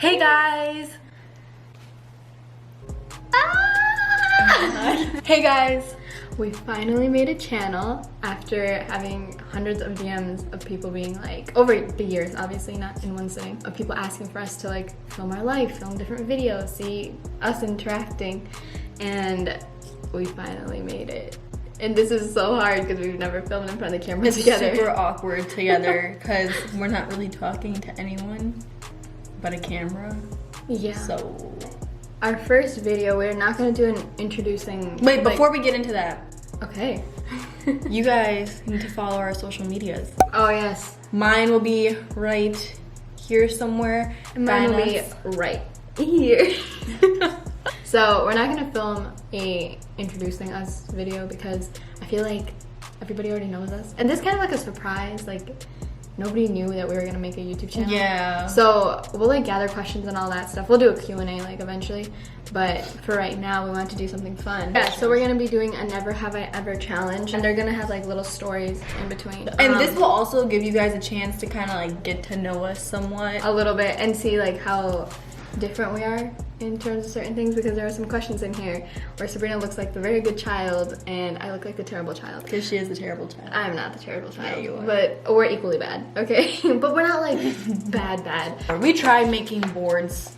Hey guys! Hey guys! We finally made a channel after having hundreds of DMs of people being like, over the years, obviously not in one sitting, of people asking for us to like film our life, film different videos, see us interacting, and we finally made it. And this is so hard because we've never filmed in front of the camera together. It's super awkward together because we're not really talking to anyone but a camera. Yeah. So our first video, we're not going to do an introducing... Wait, before we get into that. Okay. You guys need to follow our social medias. Oh, yes. Mine will be right here somewhere. And mine will be right here. So we're not going to film a introducing us video because I feel like everybody already knows us. And this is kind of like a surprise. Like, nobody knew that we were going to make a YouTube channel. Yeah. So we'll like gather questions and all that stuff. We'll do a Q&A like eventually. But for right now, we want to do something fun. Yeah, so we're going to be doing a Never Have I Ever challenge. And they're going to have like little stories in between. And this will also give you guys a chance to kind of like get to know us somewhat. A little bit and see like how different we are in terms of certain things, because there are some questions in here where Sabrina looks like the very good child and I look like the terrible child. Because she is the terrible child. I'm not the terrible child. Yeah, you are. But we're equally bad, okay? But we're not like bad. We tried making boards.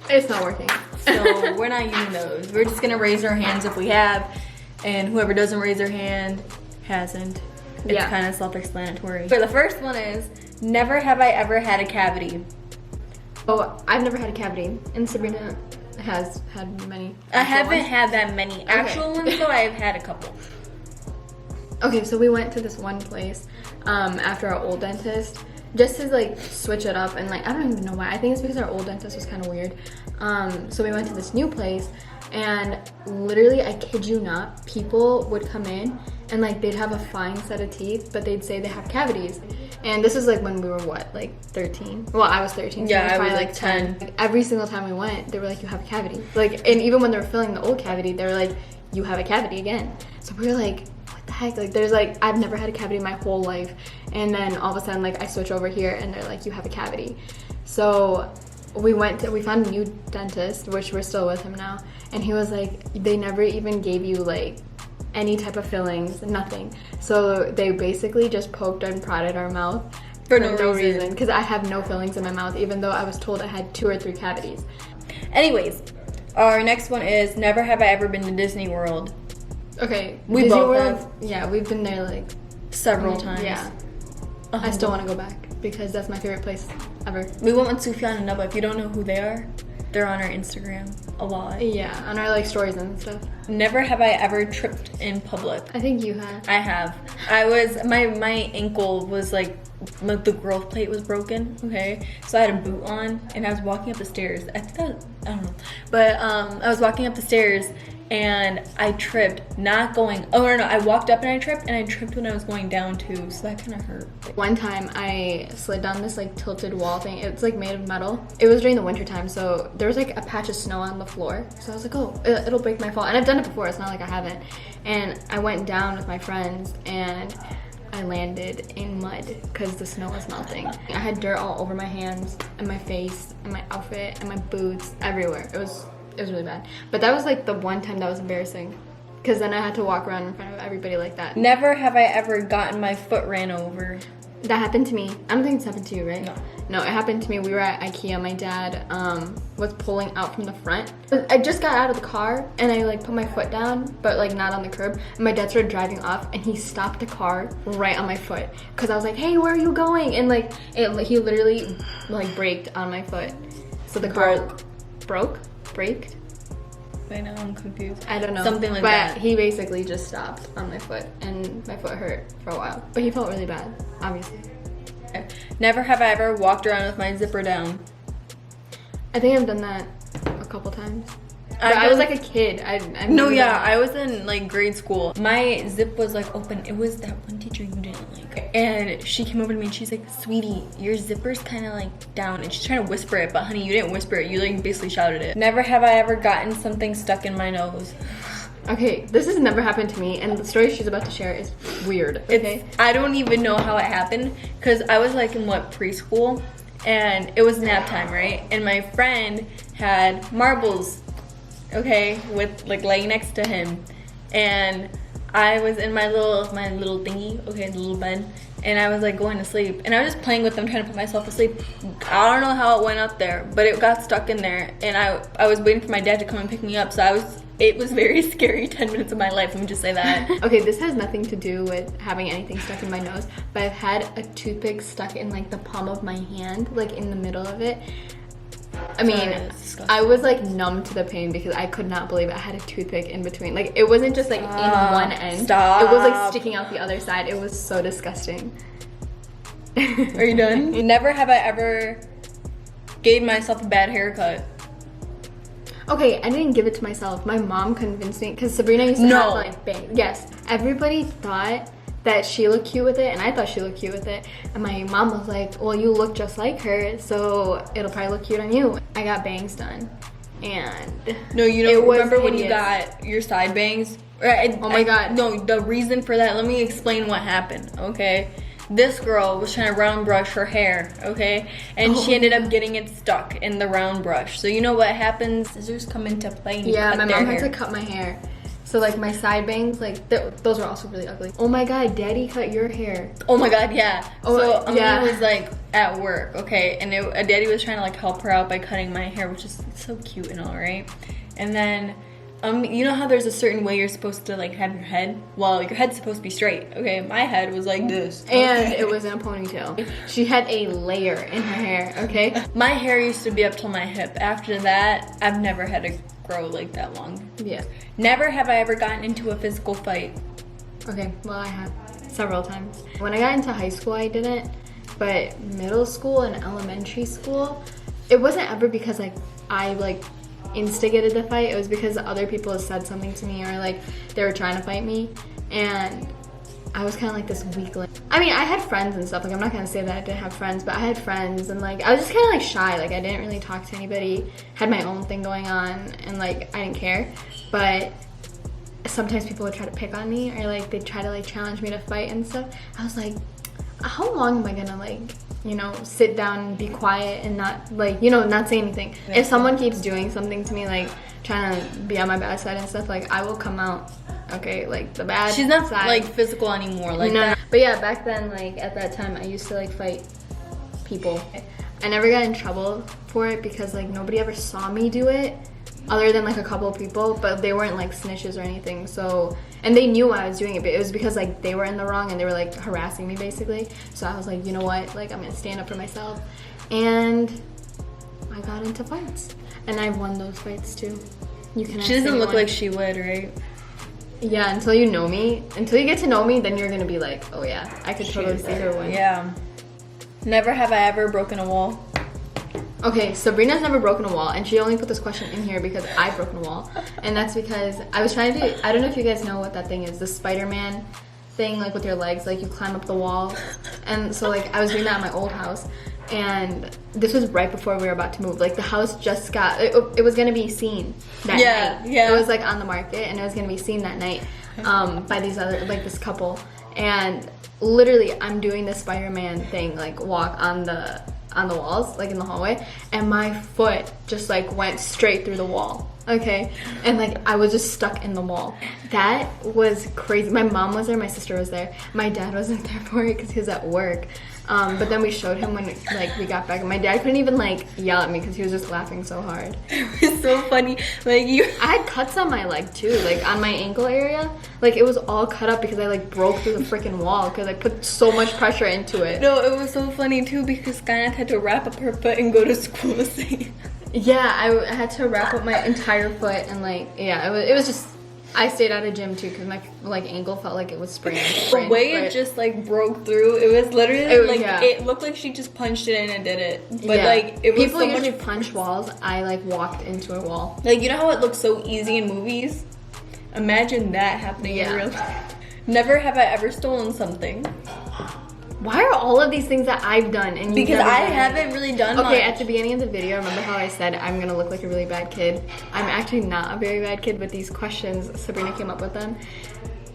It's not working. So we're not using those. We're just gonna raise our hands if we have, and whoever doesn't raise their hand hasn't. It's kind of self-explanatory. So the first one is, never have I ever had a cavity. Oh, I've never had a cavity, and Sabrina has had many. I haven't had that many actual ones, though I've had a couple. Okay, so we went to this one place after our old dentist, just to like switch it up, and like I don't even know why. I think it's because our old dentist was kind of weird. So we went to this new place, and literally, I kid you not, people would come in and like they'd have a fine set of teeth, but they'd say they have cavities. And this is like when we were what, like 13? Well, I was 13. So yeah, I was like 10. Like, every single time we went, they were like, you have a cavity. Like, and even when they were filling the old cavity, they were like, you have a cavity again. So we were like, what the heck? Like, there's like, I've never had a cavity my whole life. And then all of a sudden, like, I switch over here and they're like, you have a cavity. So we found a new dentist, which we're still with him now. And he was like, they never even gave you like any type of fillings, nothing. So they basically just poked and prodded our mouth for no reason. Because I have no fillings in my mouth, even though I was told I had 2 or 3 cavities. Anyways, our next one is, never have I ever been to Disney World. Okay, we Disney both World, have. Yeah, we've been there like several times. Yeah. I still want to go back because that's my favorite place ever. We went with Sufyan and Nubba. If you don't know who they are, they're on our Instagram a lot. Yeah, on our like stories and stuff. Never have I ever tripped in public. I think you have. I have. I was, my ankle was like the growth plate was broken, okay? So I had a boot on and I was walking up the stairs. I don't know. But I was walking up the stairs and I tripped, not going, I walked up and I tripped when I was going down too, so that kind of hurt. One time I slid down this like tilted wall thing. It's like made of metal. It was during the winter time, so there was like a patch of snow on the floor. So I was like, oh, it'll break my fall. And I've done it before, it's not like I haven't. And I went down with my friends and I landed in mud because the snow was melting. I had dirt all over my hands and my face and my outfit and my boots, everywhere. It was really bad. But that was like the one time that was embarrassing, because then I had to walk around in front of everybody like that. Never have I ever gotten my foot ran over. That happened to me. I don't think it's happened to you, right? No, it happened to me. We were at IKEA. My dad was pulling out from the front. I just got out of the car and I like put my foot down, but like not on the curb. And my dad started driving off and he stopped the car right on my foot because I was like, hey, where are you going? And like he literally like braked on my foot. So the car braked. I know, I'm confused. I don't know. Something like that. But he basically just stopped on my foot and my foot hurt for a while. But he felt really bad, obviously. Never have I ever walked around with my zipper down. I think I've done that a couple times. But I was like a kid. I was in like grade school. My zip was like open. It was that one teacher you didn't like. And she came over to me and she's like, sweetie, your zipper's kind of like down. And she's trying to whisper it, but honey, you didn't whisper it. You like basically shouted it. Never have I ever gotten something stuck in my nose. Okay, this has never happened to me, and the story she's about to share is weird, okay? I don't even know how it happened, because I was like in preschool, and it was nap time, right? And my friend had marbles, okay, with like laying next to him, and I was in my little thingy, okay, the little bed, and I was like going to sleep, and I was just playing with them, trying to put myself to sleep. I don't know how it went up there, but it got stuck in there, and I was waiting for my dad to come and pick me up, so it was very scary 10 minutes of my life, let me just say that. Okay, this has nothing to do with having anything stuck in my nose, but I've had a toothpick stuck in like the palm of my hand, like in the middle of it. I mean, I was like numb to the pain because I could not believe I had a toothpick in between. Like, it wasn't just like in one end. Stop. It was like sticking out the other side. It was so disgusting. Are you done? Never have I ever gave myself a bad haircut. Okay, I didn't give it to myself. My mom convinced me because Sabrina used to have like bangs. Yes, everybody thought that she looked cute with it, and I thought she looked cute with it. And my mom was like, well, you look just like her, so it'll probably look cute on you. I got bangs done, and no, you know, remember when you got your side bangs? Oh my God. No, the reason for that, let me explain what happened, okay? This girl was trying to round brush her hair, okay? And she ended up getting it stuck in the round brush. So you know what happens? Scissors come into play and you cut my their mom hair. had to cut my hair. So like my side bangs, like those are also really ugly. Oh my God, Daddy cut your hair. Oh my God, yeah. Oh, so yeah. Amina was like at work, okay? And Daddy was trying to like help her out by cutting my hair, which is so cute and all, right? And then you know how there's a certain way you're supposed to like have your head? Well, your head's supposed to be straight, okay? My head was like this. And it was in a ponytail. She had a layer in her hair, okay? My hair used to be up till my hip. After that, I've never had to grow like that long. Yeah. Never have I ever gotten into a physical fight. Okay, well, I have several times. When I got into high school, I didn't. But middle school and elementary school, it wasn't ever because like I like instigated the fight. It was because other people had said something to me, or like they were trying to fight me, and I was kind of like this weakling. I mean, I had friends and stuff. Like, I'm not gonna say that I didn't have friends, but I had friends, and like I was just kind of like shy. Like, I didn't really talk to anybody. Had my own thing going on, and like I didn't care. But sometimes people would try to pick on me, or like they'd try to like challenge me to fight and stuff. I was like, how long am I gonna like, you know, sit down and be quiet and not like, you know, not say anything? If someone keeps doing something to me, like trying to be on my bad side and stuff, like I will come out, okay, like the bad She's not side. like physical anymore, like no, that. but yeah, back then, like at that time, I used to like fight people. I never got in trouble for it because like nobody ever saw me do it, other than like a couple of people, but they weren't like snitches or anything. So, and they knew I was doing it, but it was because like they were in the wrong and they were like harassing me basically. So I was like, you know what, like I'm gonna stand up for myself, and I got into fights, and I won those fights too. You can. She doesn't look like she would, right? Yeah, until you know me, until you get to know me, then you're gonna be like, oh yeah, I could totally see her win. Yeah. Never have I ever broken a wall. Okay, Sabrina's never broken a wall, and she only put this question in here because I've broken a wall. And that's because I was trying to do, I don't know if you guys know what that thing is, the Spider-Man thing, like with your legs, like you climb up the wall. And so like I was doing that at my old house, and this was right before we were about to move. Like the house just got, it was gonna be seen that night. Yeah. It was like on the market, and it was gonna be seen that night by these other, like this couple. And literally I'm doing the Spider-Man thing, like walk on the walls, like in the hallway, and my foot just like went straight through the wall, okay? And like I was just stuck in the wall. That was crazy. My mom was there, my sister was there, my dad wasn't there for it because he was at work. But then we showed him when like we got back, and my dad couldn't even like yell at me because he was just laughing so hard. It was so funny. Like I had cuts on my leg too, like on my ankle area. Like it was all cut up because I like broke through the freaking wall because I put so much pressure into it. No, it was so funny too because Kayenath had to wrap up her foot and go to school the same. Yeah, I had to wrap up my entire foot, and like yeah, it was just. I stayed out of gym too because my like ankle felt like it was sprained. The way it just like broke through, it was literally it looked like she just punched it in and did it. But like it was people so usually much punch walls. I like walked into a wall. Like you know how it looks so easy in movies? Imagine that happening in real life. Never have I ever stolen something. Why are all of these things that I've done and because I haven't really done much. Okay, at the beginning of the video, remember how I said I'm gonna look like a really bad kid? I'm actually not a very bad kid, but these questions, Sabrina came up with them.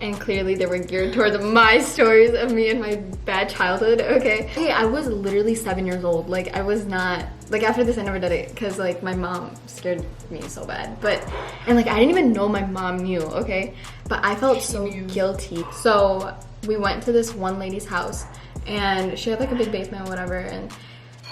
and clearly they were geared towards my stories of me and my bad childhood, okay? Hey, I was literally 7 years old. Like, I was not, like, after this I never did it because like my mom scared me so bad. And like I didn't even know my mom knew, okay? But I felt so guilty. So we went to this one lady's house and she had like a big basement or whatever, and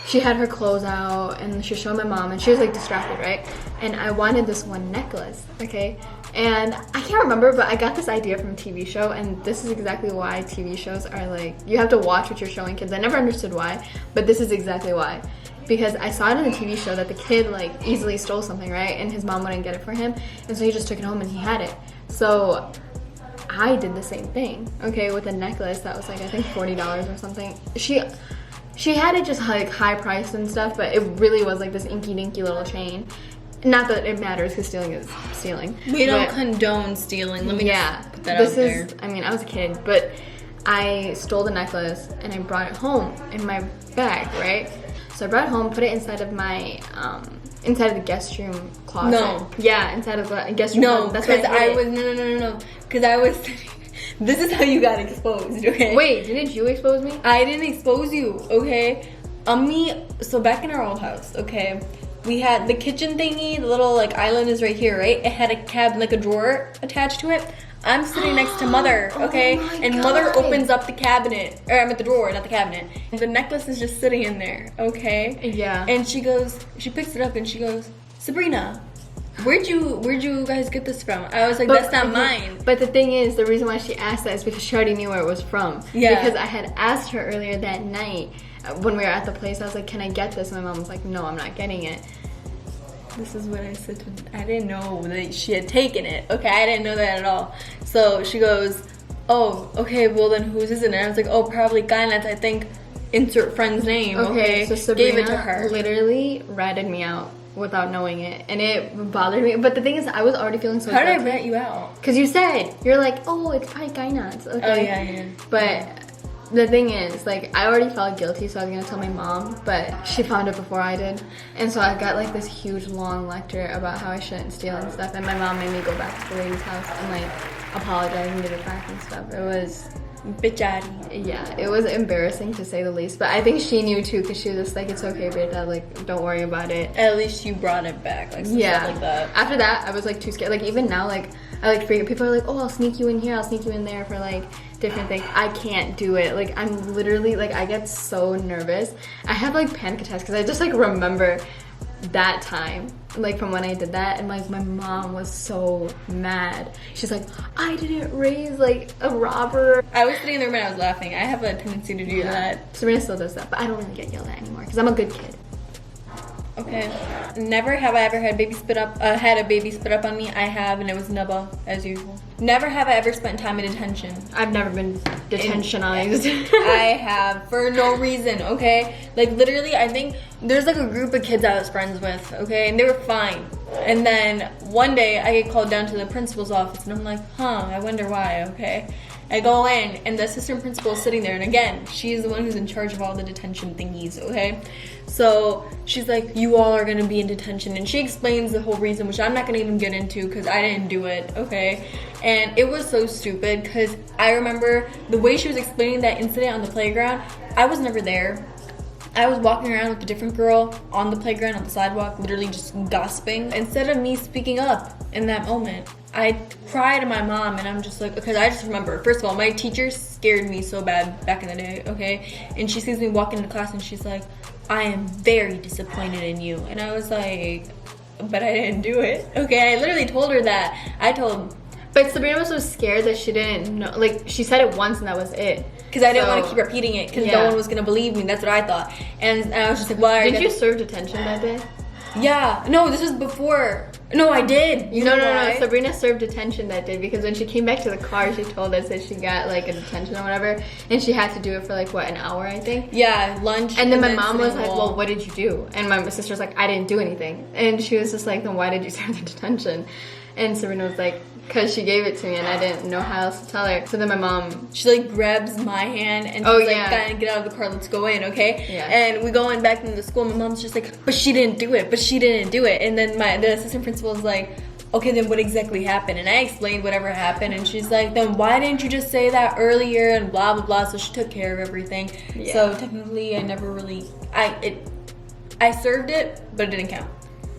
she had her clothes out and she showed my mom and she was like distracted, right? And I wanted this one necklace, okay? And I can't remember, but I got this idea from a TV show, and this is exactly why TV shows are like, you have to watch what you're showing kids. I never understood why, but this is exactly why. Because I saw it in the TV show that the kid like easily stole something, right? And his mom wouldn't get it for him, and so he just took it home and he had it. So I did the same thing, okay, with a necklace that was like, I think $40 or something. She had it just like high priced and stuff, but it really was like this inky dinky little chain. Not that it matters because stealing is stealing. We don't condone stealing. Let me just put that out there. I mean, I was a kid, but I stole the necklace and I brought it home in my bag, right? So I brought it home, put it inside of my, inside of the guest room closet. No. Yeah, inside of the guest room closet. That's because no. Because I was this is how you got exposed, okay? Wait, didn't you expose me? I didn't expose you, okay? So back in our old house, okay, we had the kitchen thingy, the little like island is right here, right? It had a cabinet, like a drawer attached to it. I'm sitting next to Mother, okay? And God. Mother opens up the cabinet, or I'm at the drawer, not the cabinet. The necklace is just sitting in there, okay? Yeah. And she picks it up and she goes, Sabrina, where'd you guys get this from? I was like, that's not mine. But the thing is, the reason why she asked that is because she already knew where it was from. Yeah. Because I had asked her earlier that night when we were at the place, I was like, can I get this? And my mom was like, no, I'm not getting it. This is what I said to, I didn't know that she had taken it. Okay, I didn't know that at all. So she goes, oh, okay, well then whose is it? And I was like, oh, probably Kayenath, I think, insert friend's name, okay? So Sabrina gave it to her. Literally ratted me out without knowing it, and it bothered me. But the thing is, I was already feeling so How did I rat you out? Because you said, you're like, oh, it's probably Kayenath, okay? Oh, yeah. But the thing is, like, I already felt guilty, so I was gonna tell my mom, but she found it before I did. And so I got like this huge long lecture about how I shouldn't steal and stuff, and my mom made me go back to the lady's house and like apologize and give it back and stuff. It was bitchatty. Yeah, it was embarrassing to say the least, but I think she knew too, because she was just like, it's okay, Beta, like, don't worry about it. At least you brought it back, like, some stuff like that. After that, I was like too scared. Like, even now, like, I like forget. People are like, oh, I'll sneak you in here, I'll sneak you in there for like different things. I can't do it. Like, I'm literally like, I get so nervous. I have like panic attacks because I just like remember that time, like from when I did that, and like my mom was so mad. She's like, I didn't raise like a robber. I was sitting there when I was laughing. I have a tendency to do that. Sabrina still does that, but I don't really get yelled at anymore because I'm a good kid. Okay. Never have I ever had a baby spit up on me. I have, and it was Nubba, as usual. Never have I ever spent time in detention. I've never been detentionized. I have, for no reason, okay? Like, literally, I think there's like a group of kids I was friends with, okay? And they were fine. And then one day, I get called down to the principal's office, and I'm like, I wonder why, okay? I go in, and the assistant principal is sitting there, and again, she's the one who's in charge of all the detention thingies, okay? So she's like, you all are gonna be in detention, and she explains the whole reason, which I'm not gonna even get into because I didn't do it, okay? And it was so stupid because I remember the way she was explaining that incident on the playground. I was never there. I was walking around with a different girl on the playground, on the sidewalk, literally just gossiping. Instead of me speaking up in that moment, I cried to my mom, and I'm just like, because I just remember, first of all, my teacher scared me so bad back in the day, okay? And she sees me walking into class, and she's like, I am very disappointed in you. And I was like, but I didn't do it, okay? I literally told her that. But Sabrina was so scared that she didn't know, like, she said it once and that was it. Because I didn't want to keep repeating it, because no one was going to believe me. That's what I thought. And I was just like, well, Did you serve detention that day? Yeah. No, this was before. No, I did. No. Sabrina served detention that day because when she came back to the car, she told us that she got like a detention or whatever, and she had to do it for like, what, an hour, I think? Yeah, lunch. And then my mom was like, well, what did you do? And my sister's like, I didn't do anything. And she was just like, then why did you serve the detention? And Sabrina was like, because she gave it to me and I didn't know how else to tell her. So then my mom... She like grabs my hand and she's like, "Gotta get out of the car, let's go in, okay?" Yeah. And we go in back into the school, my mom's just like, but she didn't do it. And then the assistant principal is like, okay, then what exactly happened? And I explained whatever happened, and she's like, then why didn't you just say that earlier? And blah blah blah. So she took care of everything. Yeah. So technically, I never really I served it, but it didn't count.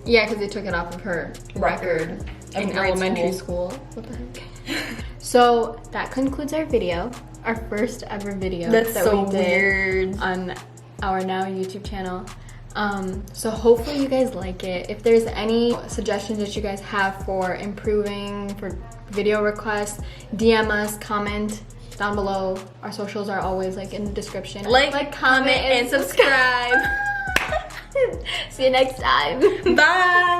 Yeah, because they took it off of her record in grade elementary school. What the heck? So that concludes our video, our first ever video That's that so we did weird. on our now YouTube channel. So hopefully you guys like it. If there's any suggestions that you guys have for improving, for video requests, DM us, comment down below. Our socials are always like in the description. Like, comment, and subscribe. See you next time. Bye.